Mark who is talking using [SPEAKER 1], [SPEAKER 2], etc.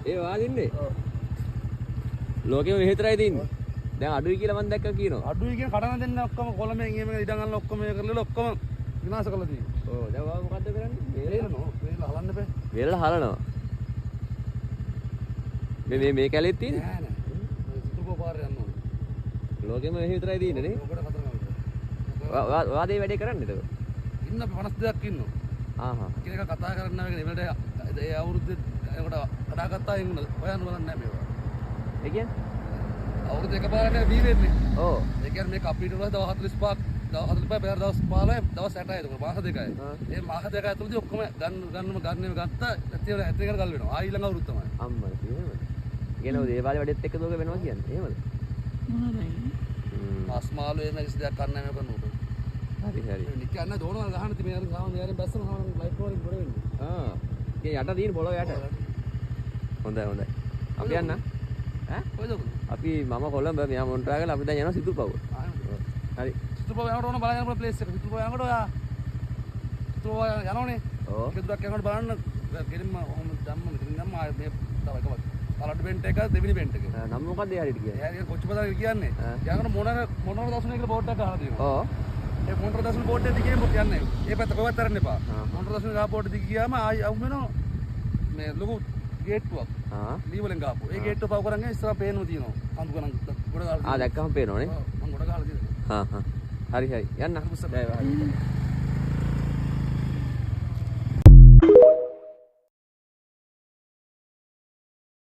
[SPEAKER 1] ඒ වාදින්නේ. ලෝකෙම විතරයි තින්නේ. දැන් අඩුයි කියලා මම දැක්ක කියනවා.
[SPEAKER 2] අඩුයි කියන කඩන දෙන්න ඔක්කොම කොළඹෙන් එහෙම ඉඩම් ගන්න ඔක්කොම මේ කරලා ඔක්කොම විනාශ කරලා තියෙනවා.
[SPEAKER 1] ඔව් දැන් ඔයා මොකද්ද කරන්නේ?
[SPEAKER 2] වේලනෝ වේල හලන්න බෑ.
[SPEAKER 1] වේලලා හලනවා. මේ කැලෙත් තියෙන්නේ?
[SPEAKER 2] නෑ නෑ. සිතුල්පෝ පාරේ යන්න ඕනේ.
[SPEAKER 1] ලෝකෙම විතරයි තින්නේ නේ?
[SPEAKER 2] ඔකට කතරගම.
[SPEAKER 1] වාදේ වැඩේ කරන්නේ ඒක.
[SPEAKER 2] ඉන්න 52ක් ඉන්නවා.
[SPEAKER 1] ආහා.
[SPEAKER 2] කෙනෙක් කතා කරන්න නැවෙ ඉවලට ඒ අවුරුද්දේ ඒකට කඩාගත්තා ඉන්න හොයන්න බලන්න නෑ මේවා.
[SPEAKER 1] ඒ කියන්නේ?
[SPEAKER 2] අවුරුදු එකපාරට බී වෙන්නේ.
[SPEAKER 1] ඔව්.
[SPEAKER 2] ඒ කියන්නේ මේ කප්පිට වල දවස් 45ක් දවස් 45 පෙර දවස් 15 දවස් 60යි ඒක මාස දෙකයි. ඒ මාස දෙක ඇතුළතදී ඔක්කොම ගන්නෙම ගත්තා ඇත්තට ගල් වෙනවා. ආ ඊළඟ අවුරුද්ද තමයි.
[SPEAKER 1] අම්මා එහෙමද? කියනවා දේවාලේ වැඩෙත් එක්ක දෝක වෙනවා කියන්නේ. එහෙමද?
[SPEAKER 2] මොනවායි? අස්මාලු එහෙම කිසි දෙයක් ගන්න නැහැ මේක නෝක.
[SPEAKER 1] හරි හරි.
[SPEAKER 2] නිකන් නෑ දෝනවා ගහන්න තිබේ යාර ගාම යාරෙන් බැස්සම ගහන ලයිට් වලින් ගොඩ වෙන්නේ.
[SPEAKER 1] ආ. ඒ යට තියෙන පොළොව යට. හොඳයි හොඳයි. අපි යන්න. ඈ?
[SPEAKER 2] කොයිද ඔක?
[SPEAKER 1] අපි මම කොළඹ මෙයා මොන්ට්‍රාගල අපි දැන් යනවා සිතුල්පව්ව. හරි.
[SPEAKER 2] සිතුල්පව යනකොට ඕන බලන්න පුළුවන් ප්ලේස් එක. සිතුල්පව යනකොට ඔයා සිතුල්පව යනෝනේ.
[SPEAKER 1] ඔව්.
[SPEAKER 2] කෙදුරක් යනකොට බලන්න ගෙලින්ම ඔහොම ධම්ම මෙතනින් ගම්ම ආයෙ මේ තව එකක්. කලඩ් බෙන්ට් එක දෙවෙනි බෙන්ට් එක.
[SPEAKER 1] නම් මොකද්ද ඒ හරියට කියන්නේ?
[SPEAKER 2] එයා කොච්චි කියන්නේ. යනකොට මොනර දවසනේ කියලා බෝඩ් එකක් ගහලා තියෙනවා.
[SPEAKER 1] ඔව්.
[SPEAKER 2] ඒ මොනර දවසනේ බෝඩ් එක දිගේ මොකද යන්නේ. ඒ පැත්ත කොහෙවත් තරන්න එපා. මොනර දවසනේ ගහ බෝඩ් දිගේ ගියාම ආයි අවු වෙනවා මේ ලොකු ගේට්ටුවක්. ලී වලින් ගහපු. ඒ ගේට්ටුව පව කරන් ඉස්සරහ පේනවා තියෙනවා. අඳු ගණන් ගොඩ ගහලා.
[SPEAKER 1] දැක්කම පේනවනේ.
[SPEAKER 2] මම ගොඩ ගහලා තියෙනවා.
[SPEAKER 1] හරි හරි. යන්න.